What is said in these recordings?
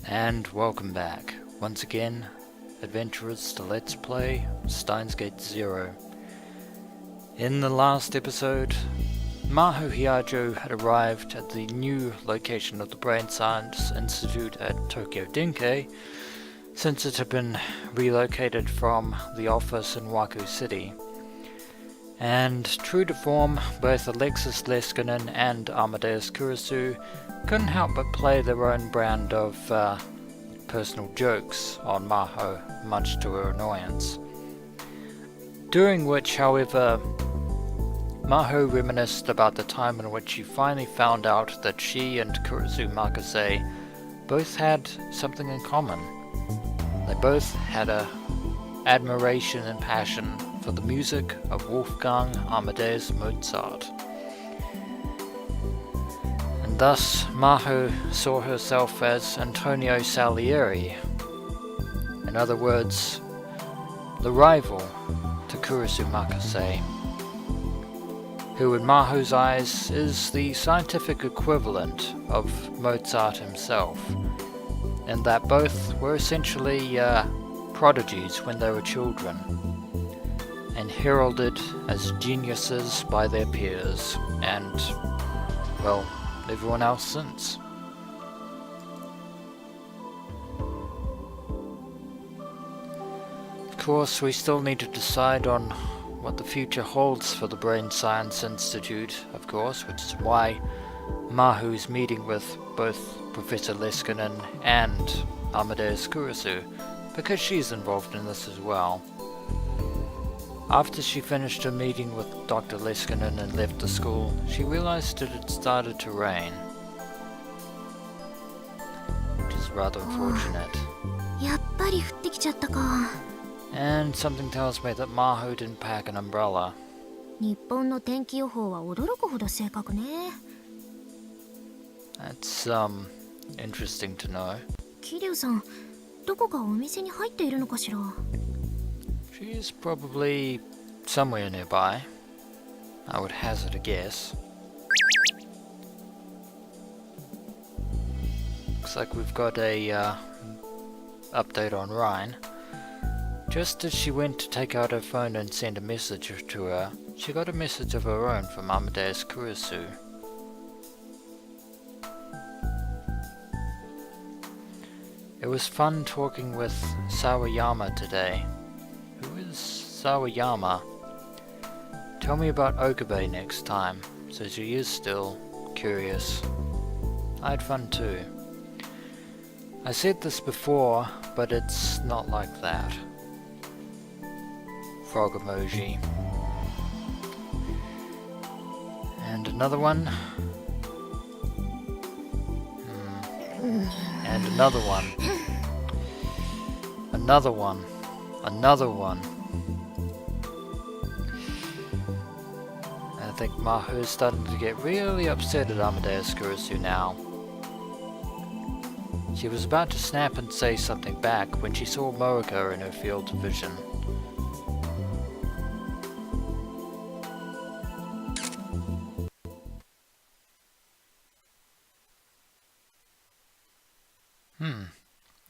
And welcome back, once again, adventurers to Let's Play Steins Gate 0. In the last episode, Maho had arrived at the new location of the Brain Science Institute at Tokyo Denki, since it had been relocated from the office in Waku City. And true to form, both Alexis Leskinen and Amadeus Kurisu couldn't help but play their own brand of personal jokes on Maho, much to her annoyance. During which, however, Maho reminisced about the time in which she finally found out that she and Kurisu Makase both had something in common. They both had a admiration and passion for the music of Wolfgang Amadeus Mozart. And thus Maho saw herself as Antonio Salieri, in other words, the rival to Kurisu Makase, who in Maho's eyes is the scientific equivalent of Mozart himself, and that both were essentially prodigies when they were children, and heralded as geniuses by their peers, and, well, everyone else since. Of course, we still need to decide on what the future holds for the Brain Science Institute, of course, which is why Maho is meeting with both Professor Leskinen and Amadeus Kurisu, because she's involved in this as well. After she finished her meeting with Dr. Leskinen and left the school, she realized it had started to rain, which is rather unfortunate. And something tells me that Maho didn't pack an umbrella. That's, interesting to know. She's probably somewhere nearby. I would hazard a guess. Looks like we've got a update on Rhine. Just as she went to take out her phone and send a message to her, she got a message of her own from Amadeus Kurisu. It was fun talking with Sawayama today. Who is Sawayama? Tell me about Okabe next time, so she is still curious. I had fun too. I said this before, but it's not like that. Frog emoji. And another one. And another one. Another one. Another one. I think Maho's starting to get really upset at Amadeus Kurisu now. She was about to snap and say something back when she saw Moeka in her field of vision.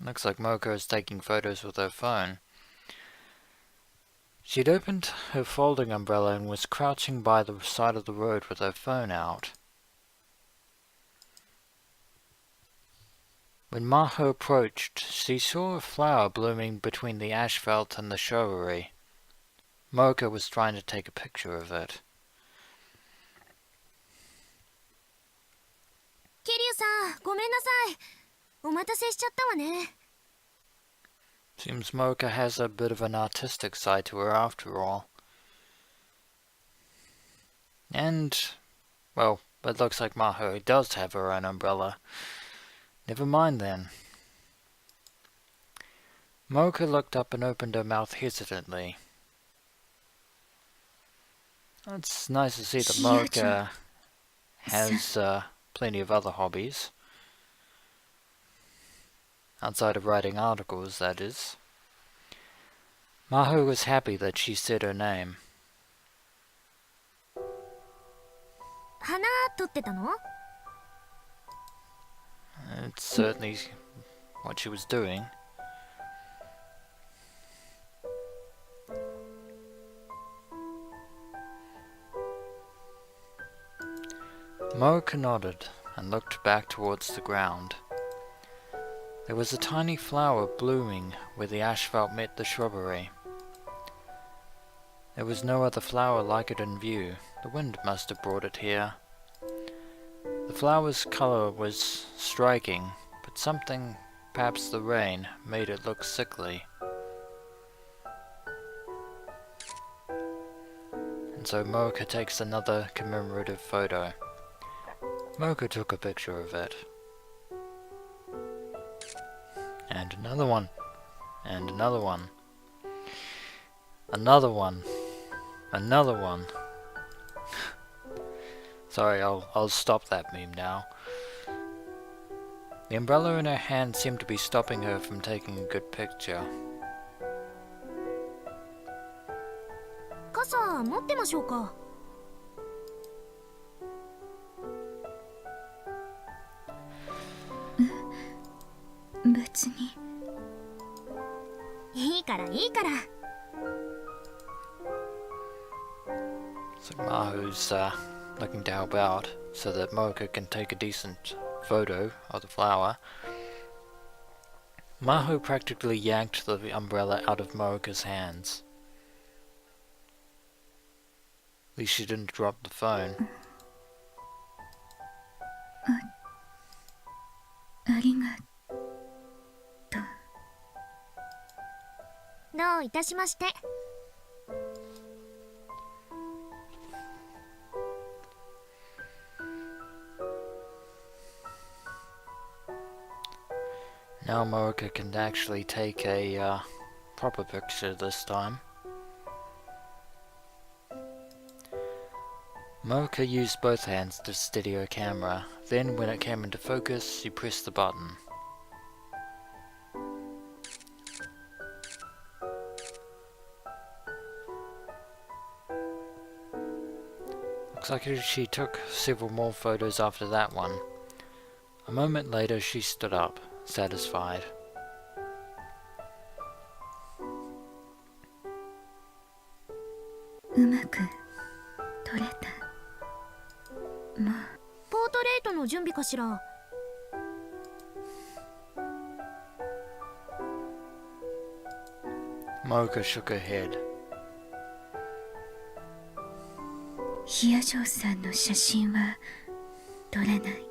Looks like Moeka is taking photos with her phone. She'd opened her folding umbrella and was crouching by the side of the road with her phone out. When Maho approached, she saw a flower blooming between the asphalt and the shrubbery. Moeka was trying to take a picture of it. Seems Moeka has a bit of an artistic side to her after all. And, well, it looks like Maho does have her own umbrella. Never mind then. Moeka looked up and opened her mouth hesitantly. It's nice to see that Moeka has plenty of other hobbies. Outside of writing articles, that is. Maho was happy that she said her name. It's certainly what she was doing. Moeka nodded and looked back towards the ground. There was a tiny flower blooming where the asphalt met the shrubbery. There was no other flower like it in view. The wind must have brought it here. The flower's colour was striking, but something, perhaps the rain, made it look sickly. And so Moeka takes another commemorative photo. Moeka took a picture of it. And another one. And another one. Another one. Another one. Sorry, I'll stop that meme now. The umbrella in her hand seemed to be stopping her from taking a good picture. 傘持ってましょうか。別に。いいからいいから。So Maho's looking to help out so that Moeka can take a decent photo of the flower. Maho practically yanked the umbrella out of Moeka's hands. At least she didn't drop the phone. ありがとう。どういたしまして。Now Moeka can actually take a proper picture this time. Moeka used both hands to steady her camera. Then when it came into focus, she pressed the button. Looks like she took several more photos after that one. A moment later she stood up, satisfied. うまく撮れた。もう。ポートレートの準備かしら。Moeka shook her head. ヒヤジョーさんの写真は撮れない。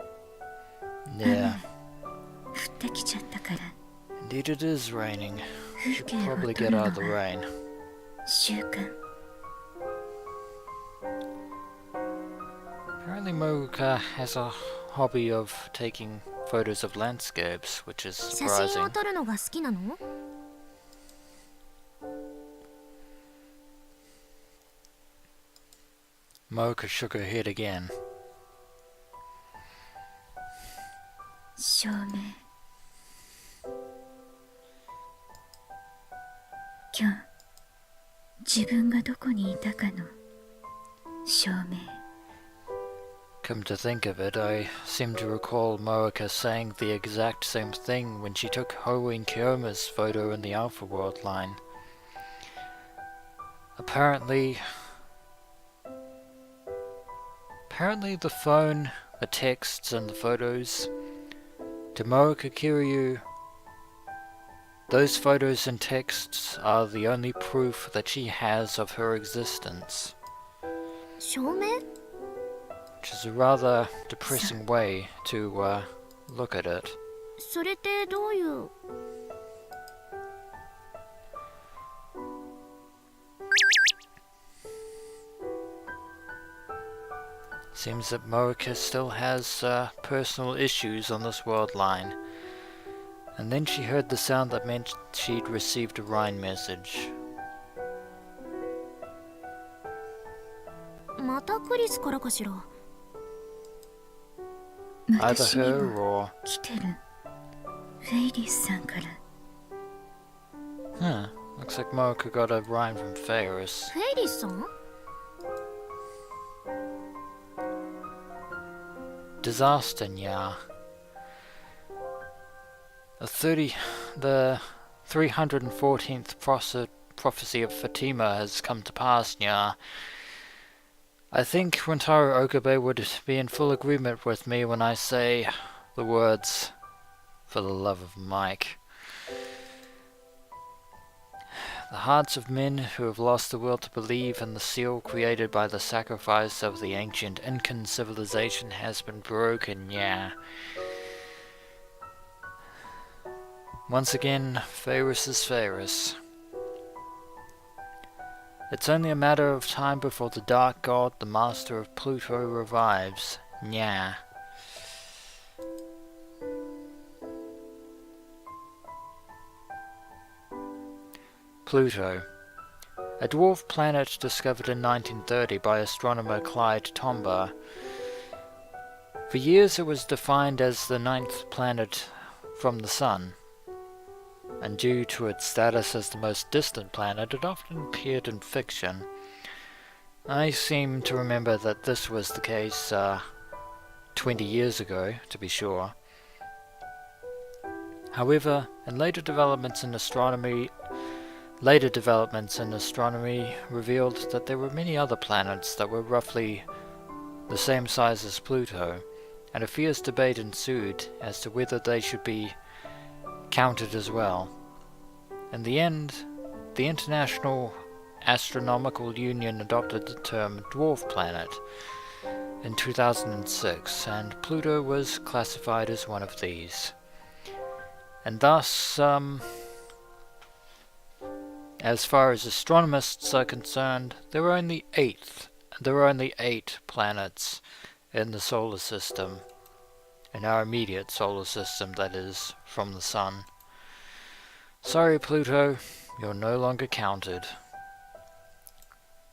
Yeah. 降ってきちゃったから。Indeed it is raining. You should 風景を probably 撮 get るの out of the は rain. 習慣。Apparently Moeka has a hobby of taking photos of landscapes, which is 写真 surprising. を撮るのが好きなの？ Moeka shook her head again. 照明。今日自分がどこにいたかの証明。 Come to think of it, I seem to recall Moeka saying the exact same thing when she took Ho and Kyoma's photo in the Alpha World line. Apparently the phone, the texts and the photos, to Moeka Kiryu, those photos and texts are the only proof that she has of her existence. 照明？ Which is a rather depressing way to look at it. それってどういう？ Seems that Moeka still has personal issues on this world line. And then she heard the sound that meant she'd received a Rhine message. またクリスからかしら。 Either 私に her も or... 来てる。フェイリスさんから。 Huh, looks like Moeka got a Rhine from Faris. フェイリスさん？ Disaster, nya. The 314th prophecy of Fatima has come to pass, Nya. I think Rintaro Okabe would be in full agreement with me when I say the words, "For the love of Mike." The hearts of men who have lost the will to believe in the seal created by the sacrifice of the ancient Incan civilization has been broken, yeah. Once again, Faris is Faris. It's only a matter of time before the dark god, the master of Pluto, revives, nya. Pluto, a dwarf planet discovered in 1930 by astronomer Clyde Tombaugh. For years it was defined as the 9th planet from the Sun, and due to its status as the most distant planet, it often appeared in fiction. I seem to remember that this was the case 20 years ago, to be sure. However, in later developments in astronomy revealed that there were many other planets that were roughly the same size as Pluto, and a fierce debate ensued as to whether they should be counted as well. In the end, the International Astronomical Union adopted the term dwarf planet in 2006, and Pluto was classified as one of these. And thus, as far as astronomists are concerned, there are only 8 planets in the solar system, in our immediate solar system, that is, from the Sun. Sorry, Pluto, you're no longer counted.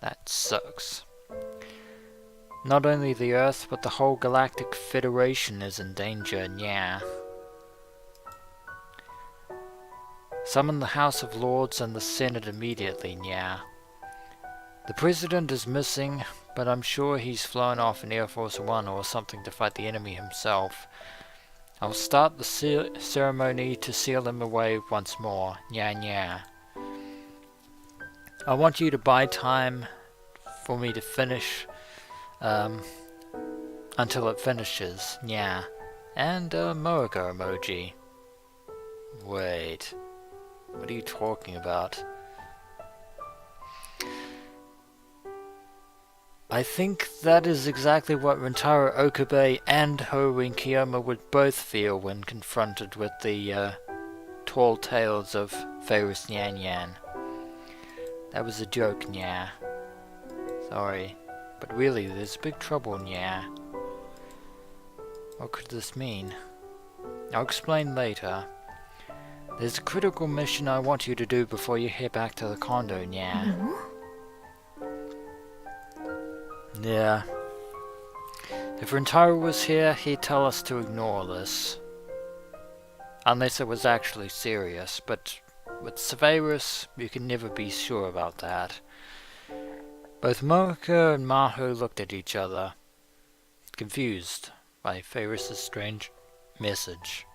That sucks. Not only the Earth, but the whole Galactic Federation is in danger, nya. Summon the House of Lords and the Senate immediately, nya. The President is missing, but I'm sure he's flown off in Air Force One or something to fight the enemy himself. I'll start the ceremony to seal him away once more, nya nya. I want you to buy time for me to finish, until it finishes, nya. And Moeka emoji. Wait. What are you talking about? I think that is exactly what Rintaro Okabe and Hoenn Kiyoma would both feel when confronted with the tall tales of Faris NyanNyan. That was a joke, nya. Sorry, but really there's big trouble, nya. What could this mean? I'll explain later. There's a critical mission I want you to do before you head back to the condo, nya. Yeah. If Rintaro was here, he'd tell us to ignore this. Unless it was actually serious, but with Faris, you can never be sure about that. Both Moeka and Maho looked at each other, confused by Faris' strange message.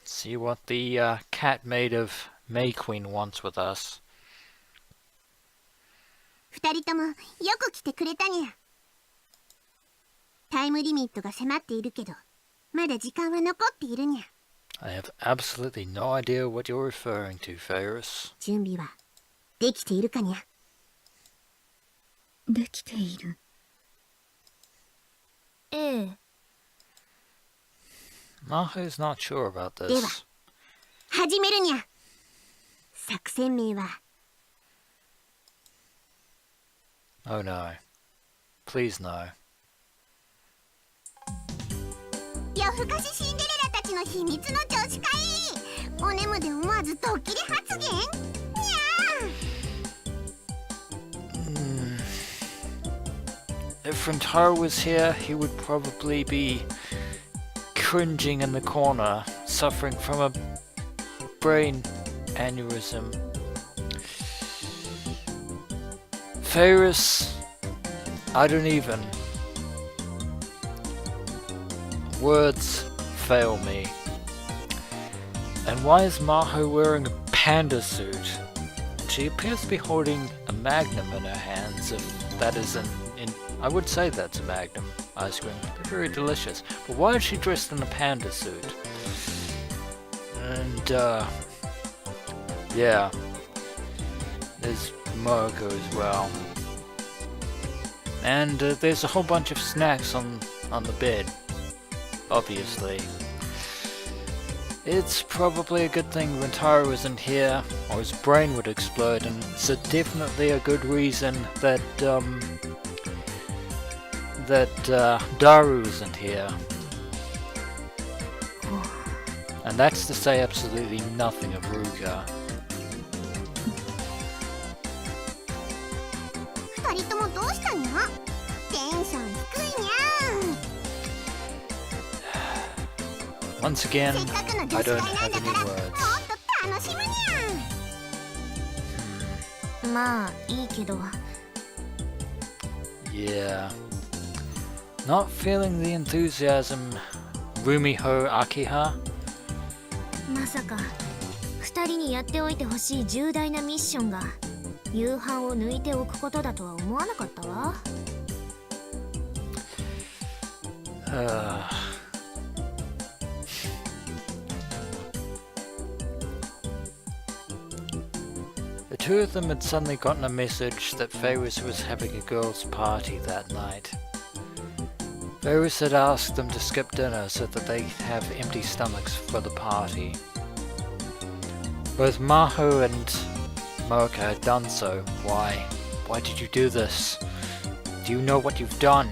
See what the cat made of May Queen wants with us. 二人ともよく来てくれたにゃ。タイムリミットが迫っているけど、まだ時間は残っているにゃ。I have absolutely no idea what you're referring to, Faris. 準備はできているかにゃ。できている。ええ。Maho's not sure about では、 this. 始めるにゃ。作戦名は。Oh no. Please no. 夜更かしシンデレラたちの秘密の女子会。お眠で思わずドッキリ発言。If Rintaro was here, he would probably be cringing in the corner, suffering from a brain aneurysm. Faris, I don't even. Words fail me. And why is Maho wearing a panda suit? She appears to be holding a magnum in her hands, if that isn't I would say that's a magnum ice cream. They're very delicious. But why is she dressed in a panda suit? And, yeah. There's Moeka as well. And there's a whole bunch of snacks on the bed. Obviously. It's probably a good thing Rentaro isn't here, or his brain would explode, and it's definitely a good reason that, Daru isn't here. And that's to say absolutely nothing of Ruka. 二人ともどうしたにゃ？テンション低いにゃ。 Once again, せっかくの I 女子 don't 会なん have だ any からもっ words. と楽しむにゃ。まあいいけど。 Yeah. Not feeling the enthusiasm, Rumiho Akiha? まさか二人にやっておいてほしい重大なミッションが夕飯を抜いておくことだとは思わなかったわ。The two of them had suddenly gotten a message that Faris was having a girls' party that night. Faris had asked them to skip dinner so that they'd have empty stomachs for the party. Both Maho and Moeka had done so. Why? Why did you do this? Do you know what you've done?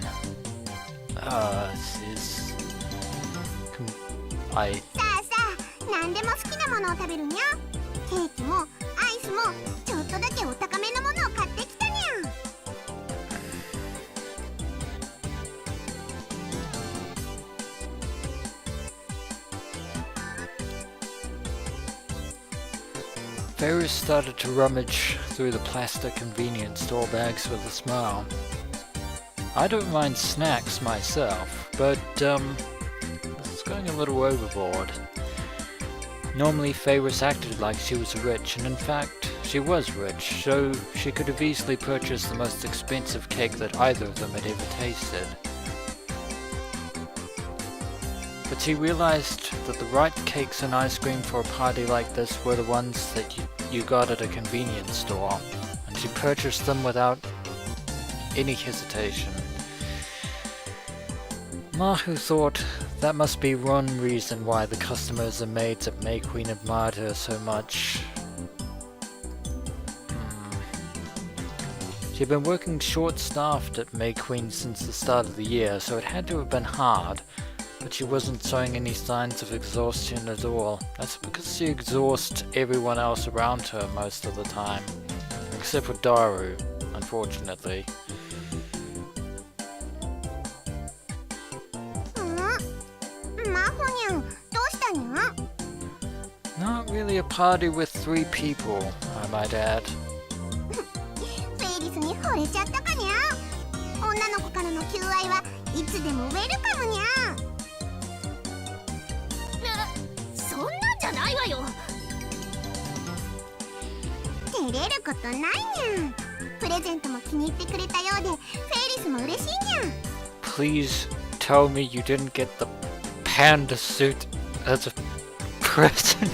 This is... I... さあさあ、何でも好きなものを食べるにゃ。ケーキもアイスもちょっとだけお高めのものを買ってきたにゃ。 Faris started to rummage through the plastic convenience store bags with a smile. I don't mind snacks myself, but this is going a little overboard. Normally Faris acted like she was rich, and in fact she was rich, so she could have easily purchased the most expensive cake that either of them had ever tasted. But she realized that the right cakes and ice cream for a party like this were the ones that you got at a convenience store, and she purchased them without any hesitation. Maho thought that must be one reason why the customers and maids at May Queen admired her so much. She'd been working short-staffed at May Queen since the start of the year, so it had to have been hard. But she wasn't showing any signs of exhaustion at all. That's because she exhausts everyone else around her most of the time. Except for Daru, unfortunately. Not really a party with 3 people, I might add. フェイリスに惚れちゃったかにゃ。女の子からの求愛はいつでもウェルカムにゃ。そんなんじゃないわよ。照れることないにゃ。プレゼントも気に入ってくれたようで、フェイリスも嬉しいにゃ。Please tell me you didn't get the panda suit as a present.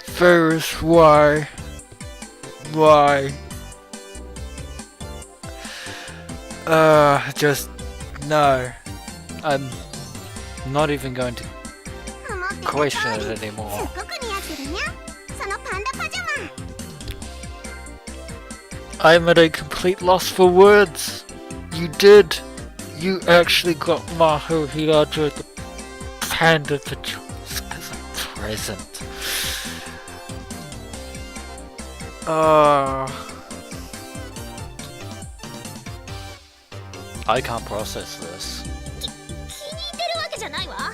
Faris, why? Why? Just no. I'm not even going to question it anymore. すっごく似合ってるにゃ。そのパンダパジャマ。 I'm at a complete loss for words. You did. You actually got Maho Hiajo the panda pajamas as a present. I can't process this. 気に入ってるわけじゃないわ。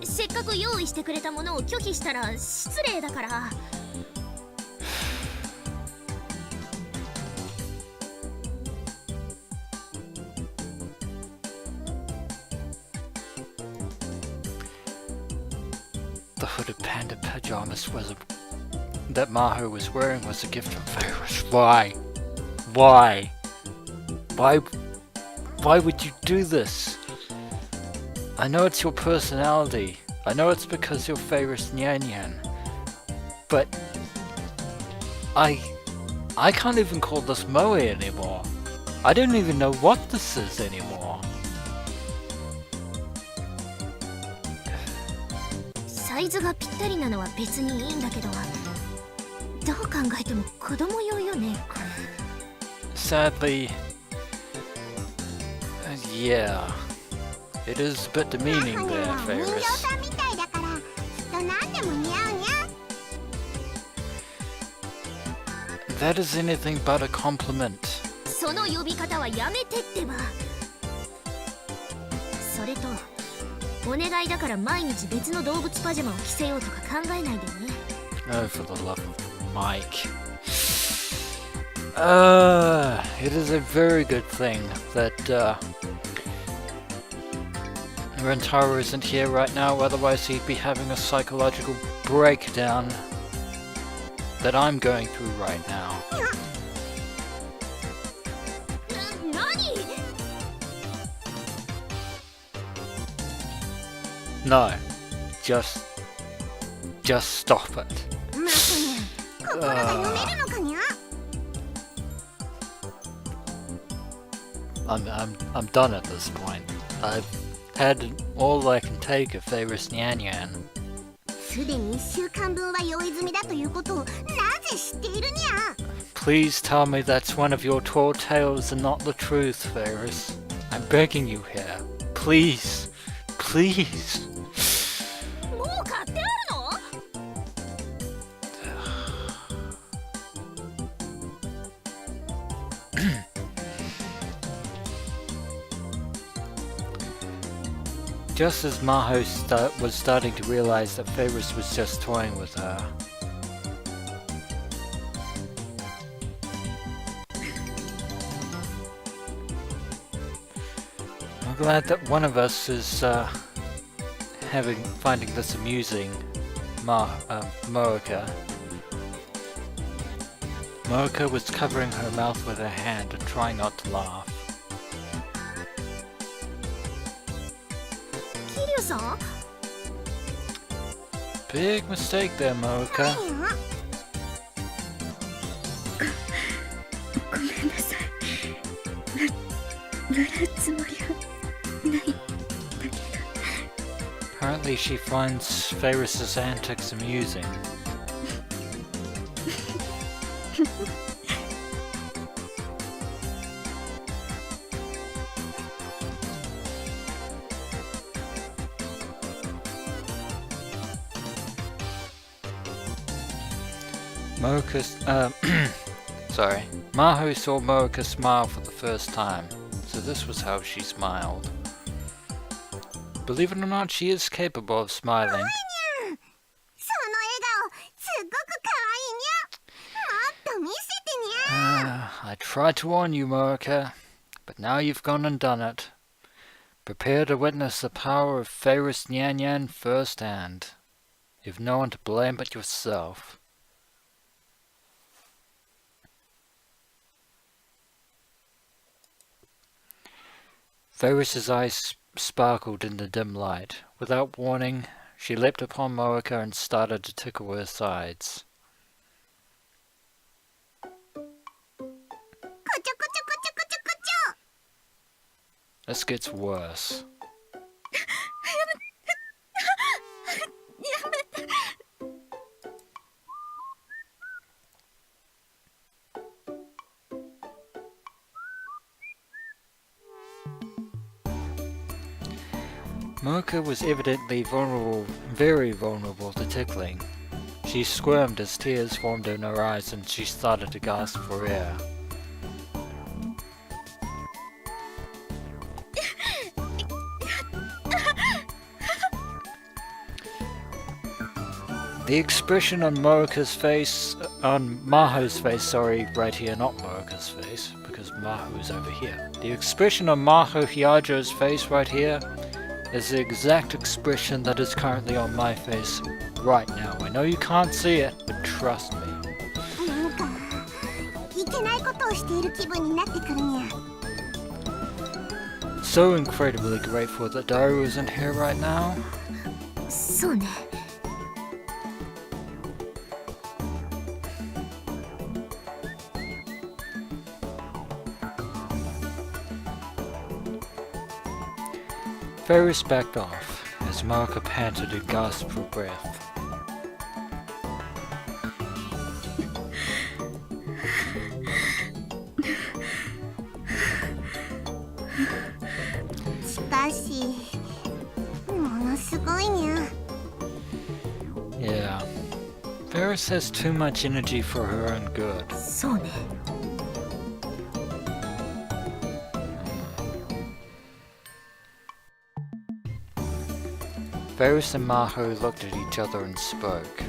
せっかく用意してくれたものを拒否したら失礼だから。the hooded panda pajamas that Maho was wearing was a gift from Faris. Why? Why? Why would you do this? I know it's your personality. I know it's because you're Faris NyanNyan. But I can't even call this Moe anymore. I don't even know what this is anymore. サイズがぴったりなのは別にいいんだけど、どう考えても子供用よね、これ。Sadly, yeah, it is a bit demeaning there, Faris. That is anything but a compliment. その呼び方はやめてってば。それと、お願いだから毎日別の動物パジャマを着せようとか考えないでね。Oh, for the love of Mike. It is a very good thing that Rentaro isn't here right now, otherwise he'd be having a psychological breakdown that I'm going through right now. No, just stop it. I'm done at this point. I've had all I can take of Faris NyanNyan. すでに1週間分は用意済みだということをなぜ知っているにゃ。 Please tell me that's one of your tall tales and not the truth, Faris. I'm begging you here. Please, please. もう買ってあるの？ Just as Maho was starting to realize that Faris was just toying with her, I'm glad that one of us is finding this amusing. Moeka. Moeka was covering her mouth with her hand and trying not to laugh. 桐生さん？ Big mistake there, Moeka. ごめんなさい。笑うつもりはないんだけど。 Apparently she finds Faris' antics amusing. Sorry. Maho saw Moeka smile for the first time, so this was how she smiled. Believe it or not, she is capable of smiling. I tried to warn you, Moeka, but now you've gone and done it. Prepare to witness the power of Faris NyanNyan firsthand. You've no one to blame but yourself. Faris' eyes sparkled in the dim light. Without warning, she leapt upon Moeka and started to tickle her sides. This gets worse. Moeka was evidently very vulnerable to tickling. She squirmed as tears formed in her eyes and she started to gasp for air. The expression on Maho's face, right here, not Moeka's face, because Maho is over here. The expression on Maho Hiajo's face right here is the exact expression that is currently on my face right now. I know you can't see it, but trust me. なんかいけないことをしている気分になってくるにゃ。 So incredibly grateful that Daru isn't here right now. そうね。 Faris backed off as Moeka panted and gasped for breath. Yeah, Faris has too much energy for her own good. そうね。 Faris and Maho looked at each other and spoke.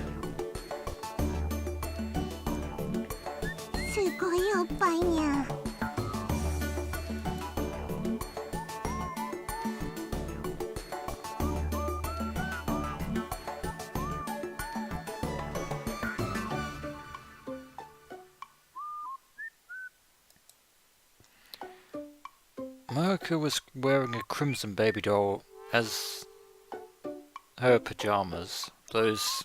すごいおっぱいにゃ。 Moeka was wearing a crimson baby doll as her pajamas. Those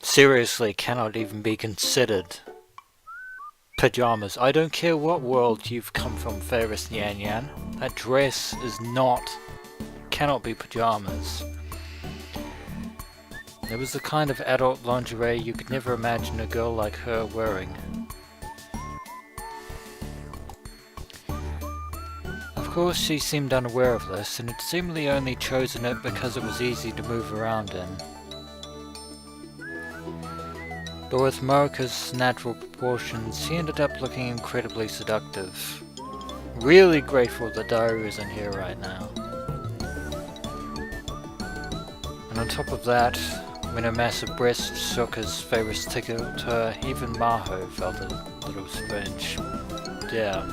seriously cannot even be considered pajamas. I don't care what world you've come from, Faris NyanNyan. That dress cannot be pajamas. It was the kind of adult lingerie you could never imagine a girl like her wearing. Of course, she seemed unaware of this, and had seemingly only chosen it because it was easy to move around in. But with Moeka's natural proportions, he ended up looking incredibly seductive. Really grateful that Daru isn't here right now. And on top of that, when her massive breasts shook as Faris tickled her, even Maho felt a little strange. Yeah.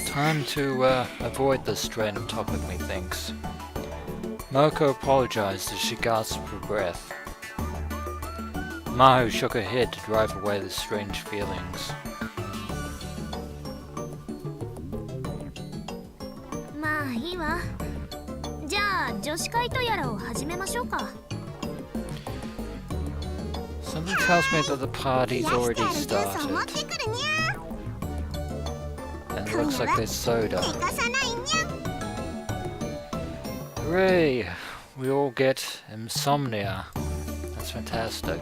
Time to avoid this strain of topic, methinks. Moeka apologized as she gasped for breath. Maho shook her head to drive away the strange feelings. まあいいわ。じゃあ女子会とやらを始めましょうか。 Something tells me that the party's already started. And it looks like there's soda. Hooray! We all get insomnia. That's fantastic.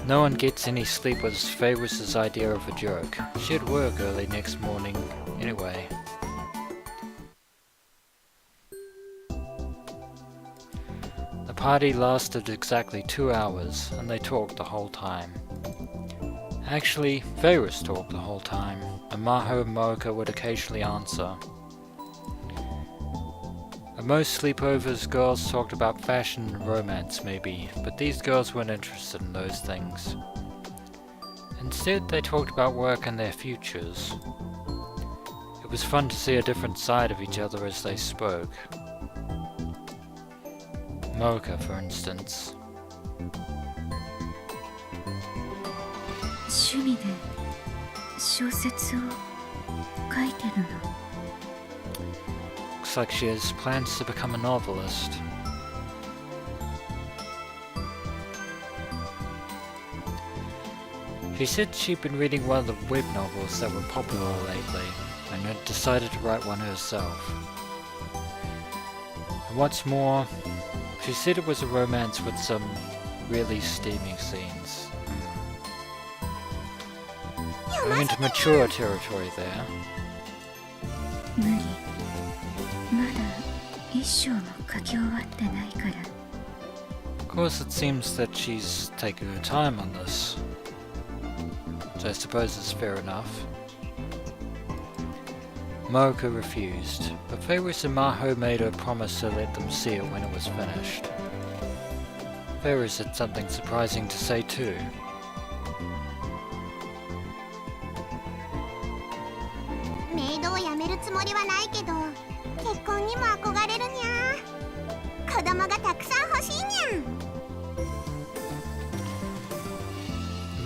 No one gets any sleep was Faris' idea of a joke. She had work early next morning anyway. The party lasted exactly 2 hours, and they talked the whole time. Actually, Faris talked the whole time, and Maho and Moeka would occasionally answer. At most sleepovers, girls talked about fashion and romance maybe, but these girls weren't interested in those things. Instead, they talked about work and their futures. It was fun to see a different side of each other as they spoke. Moeka, for instance. 趣味で小説を書いてるの。 Looks like she has plans to become a novelist. She said she'd been reading one of the web novels that were popular lately, and had decided to write one herself. And what's more, she said it was a romance with some really steamy scenes. Going into mature territory there. 無理。まだ一章も書き終わってないから。 Of course, it seems that she's taking her time on this. So I suppose it's fair enough. Moeka refused, but Faris and Maho made her promise to let them see it when it was finished. Faris had something surprising to say too. メイドを辞めるつもりはないけど、結婚にも憧れるにゃ。子供がたくさん欲しいに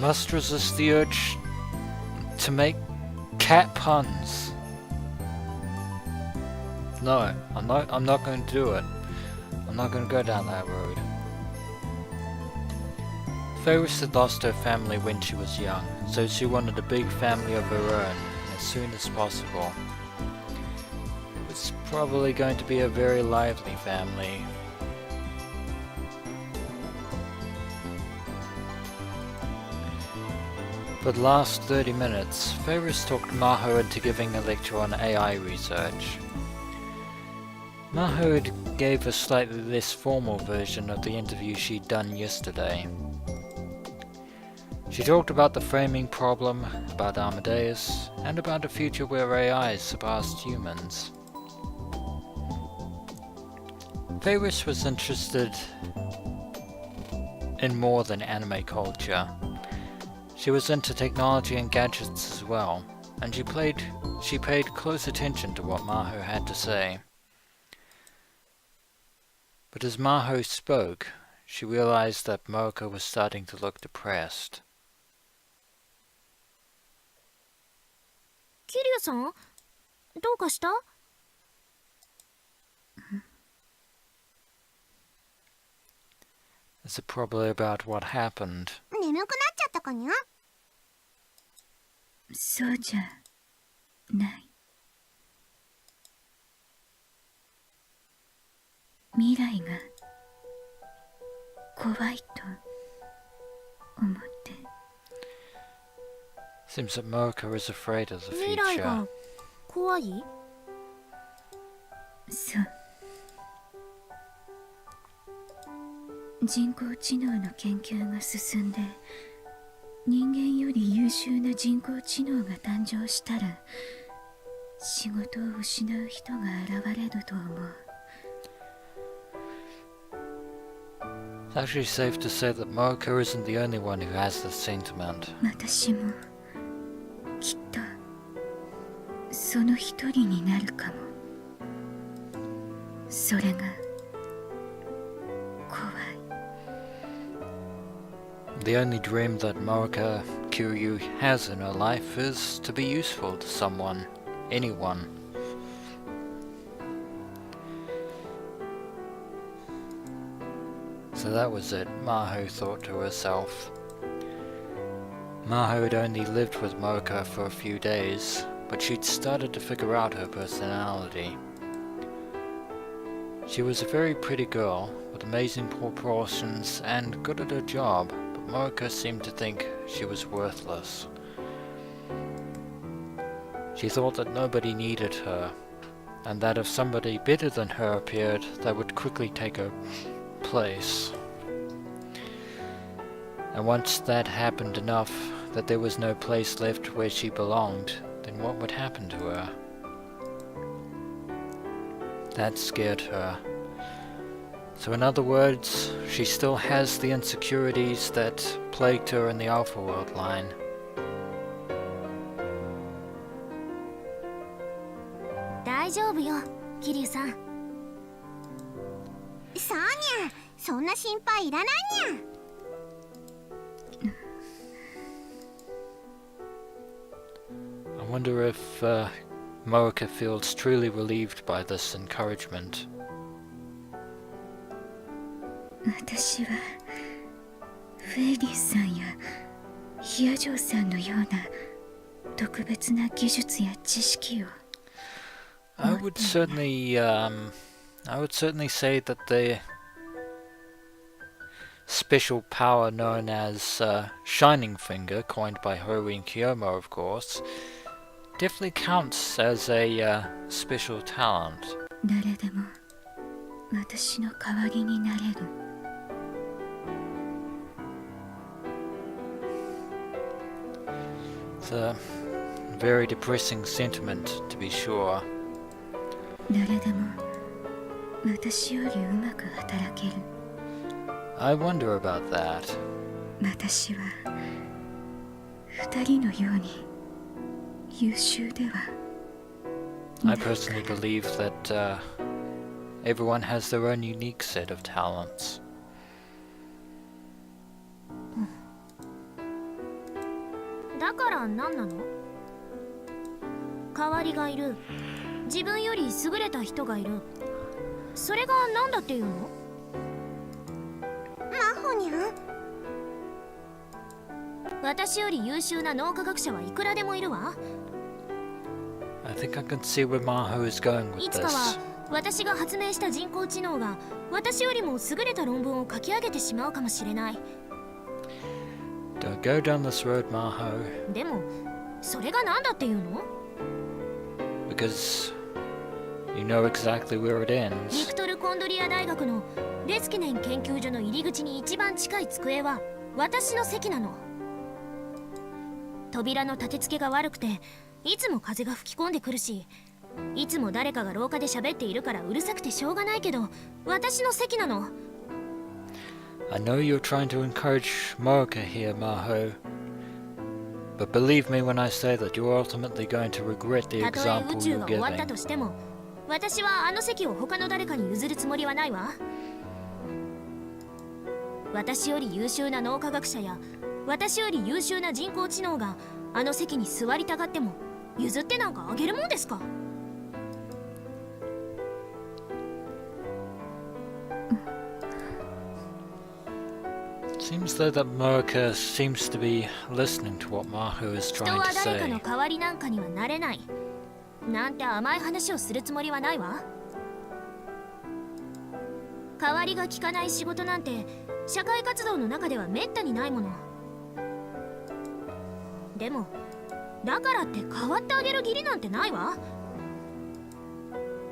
ゃ。Must resist the urge to make cat puns. No, I'm not going to do it. I'm not going to go down that road. Faris had lost her family when she was young, so she wanted a big family of her own as soon as possible. It was probably going to be a very lively family. For the last 30 minutes, Faris talked Maho into giving a lecture on AI research. Maho gave a slightly less formal version of the interview she'd done yesterday. She talked about the framing problem, about Amadeus, and about a future where AIs surpassed humans. Faris was interested in more than anime culture. She was into technology and gadgets as well, and she paid close attention to what Maho had to say. But as Maho spoke, she realized that Moeka was starting to look depressed. キリュウさん、どうかした？ Is it probably about what happened? 眠くなっちゃったかにゃ？そうじゃない。未来が怖いと思って。Seems that Moeka is afraid of the 未来 future. が怖い？そう。人工知能の研究が進んで、人間より優秀な人工知能が誕生したら、仕事を失う人が現れると思う。It's actually safe to say that Moeka isn't the only one who has this sentiment. 私もきっとその一人になるかも。それが怖い。The only dream that Moeka Kiryu has in her life is to be useful to someone, anyone. So that was it, Maho thought to herself. Maho had only lived with Moeka for a few days, but she'd started to figure out her personality. She was a very pretty girl, with amazing proportions and good at her job, but Moeka seemed to think she was worthless. She thought that nobody needed her, and that if somebody better than her appeared, they would quickly take her place. And once that happened enough that there was no place left where she belonged, then what would happen to her? That scared her. So in other words, she still has the insecurities that plagued her in the Alpha World line. 大丈夫よ、キリュウさん。そうにゃ、そんな心配いらないにゃ。I wonder if Moeka feels truly relieved by this encouragement. 私はフェイリーさんやヒアジョーさんのような特別な技術や知識を。I would certainly say that the special power known as Shining Finger, coined by Haru and Kiyomo, of course, definitely counts as a special talent. 誰でも私の代わりになれる。It's a very depressing sentiment, to be sure. 誰でも私よりうまく働ける。I wonder about that. 私は二人のように優秀では I personally believe that everyone has their own unique set of talents. だから何なの？代わりがいる。自分より優れた人がいる。それが何だっていうの？マホニャン。私より優秀な脳科学者はいくらでもいるわ。I think I can see where Maho is going with いつかは this. 私が発明した人工知能が私よりも優れた論文を書き上げてしまうかもしれない。Don't go down this road, Maho, でもそれが何だっていうの？ because you know exactly where it ビ ends. クトル・コンドリア大学のレスキネン研究所の入り口に一番近い机は私の席なの。扉の立て付けが悪くていつも風が吹き込んでくるし、いつも誰かが廊下で喋っているからうるさくてしょうがないけど私の席なの。 I know you're trying to encourage Moeka here, Maho, but believe me when I say that you're ultimately going to regret the たとえ宇 example 宙 you're が終わった giving. としても私はあの席を他の誰かに譲るつもりはないわ。私より優秀な脳科学者や私より優秀な人工知能があの席に座りたがっても譲ってなんかあげるもんですか？ Seems though that Moeka seems to be listening to what Maho is 人 trying は to 誰か say. の代わりなんかにはなれないなんて甘い話をするつもりはないわ。代わりが利かない仕事なんて社会活動の中ではめったにないもの。でもだからって代わってあげる義理なんてないわ。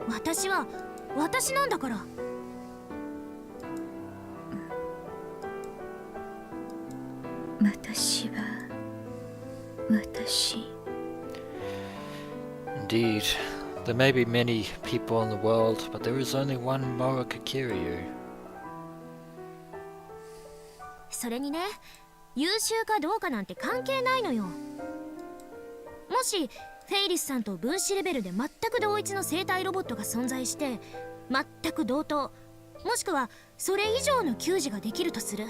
私は私なんだから。私は私。 Indeed, there may be many people in the world, but there is only one Moeka Kiryu. それにね、優秀かどうかなんて関係ないのよ。もしフェイリスさんと分子レベルで全く同一の生体ロボットが存在して全く同等もしくはそれ以上の給仕ができるとする。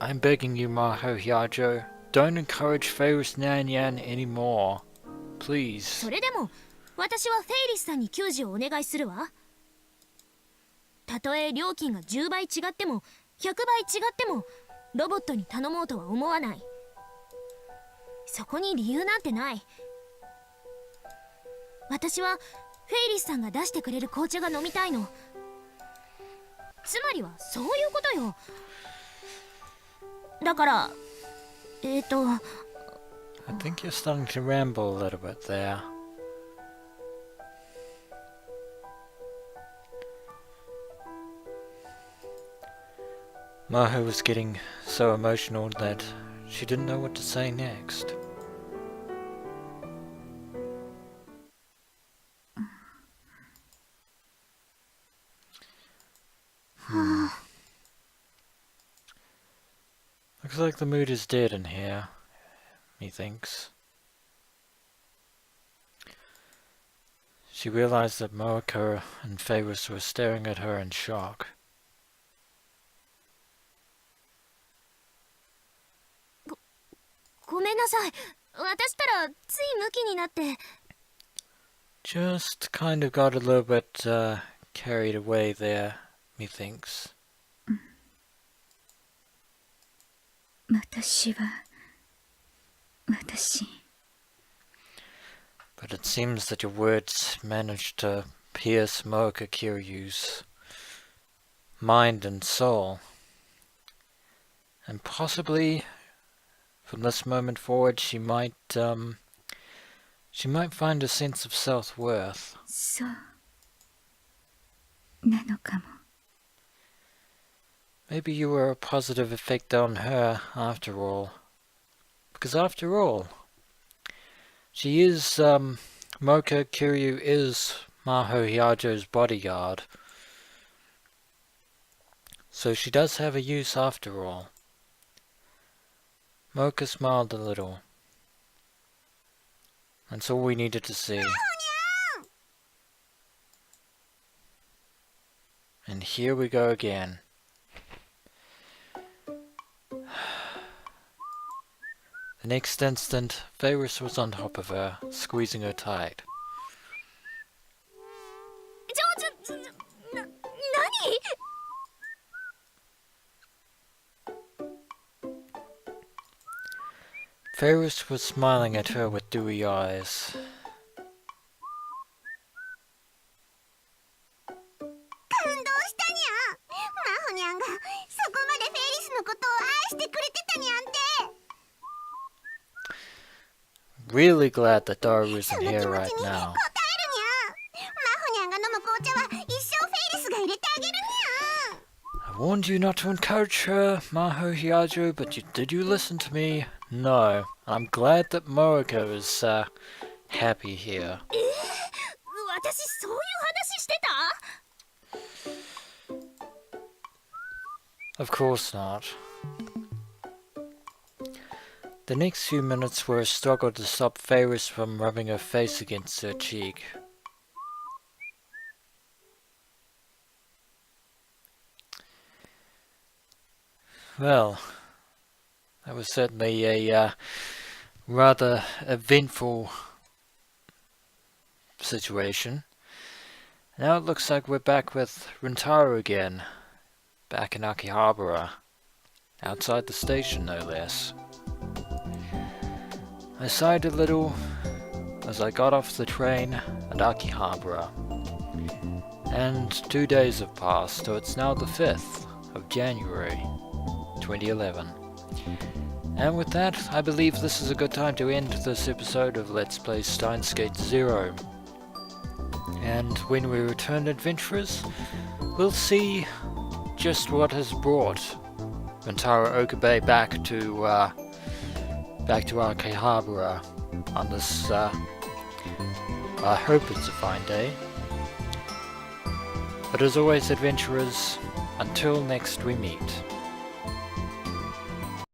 I'm begging you, Maho Hyajo, don't encourage Faris NyanNyan anymore. Please. それでも私はフェイリスさんに給仕をお願いするわ。たとえ料金が10倍違っても100倍違ってもロボットに頼もうとは思わない。そこに理由なんてない。私はフェイリスさんが出してくれる紅茶が飲みたいの。つまりはそういうことよ。だからI think you're starting to ramble a little bit there. Maho was getting so emotional that she didn't know what to say next. Looks like the mood is dead in here, methinks. She realized that Moeka and Faris were staring at her in shock. ごめんなさい。私ったらついムキになって。 Just kind of got a little bit carried away there, methinks. 私は私。 But it seems that your words managed to pierce Moeka Kiryu's mind and soul. And possibly, from this moment forward, she might find a sense of self-worth. そうなのかも。 Maybe you were a positive effect on her after all. Because after all, She is, Moeka Kiryu is Maho Hiajo's bodyguard. So she does have a use after all. Moeka smiled a little. That's all we needed to see. And here we go again. The next instant, Faris was on top of her, squeezing her tight. Nani? Faris was smiling at her with dewy eyes. 感動したにゃん。マホニャンがそこまでフェリスのことを愛してくれてたにゃんて。 Really glad that Daru isn't その気 here 持ちに right 応えるにゃん。 now. マホニャンが飲む紅茶は一生フェリスが入れてあげるにゃん。 I warned you not to encourage her, Maho Hiajo, but did you listen to me? No. I'm glad that Moeka is happy here. 私そういう話してた？ Of course not. The next few minutes were a struggle to stop Faris from rubbing her face against her cheek. Well, that was certainly a rather eventful situation. Now it looks like we're back with Rintaro again, back in Akihabara, outside the station no less. I sighed a little as I got off the train at Akihabara, and 2 days have passed, so it's now the 5th of January 2011. And with that, I believe this is a good time to end this episode of Let's Play Steins Gate 0. And when we return, adventurers, we'll see just what has brought Rintaro Okabe back to Akihabara on this, I hope it's a fine day. But as always, adventurers, until next we meet.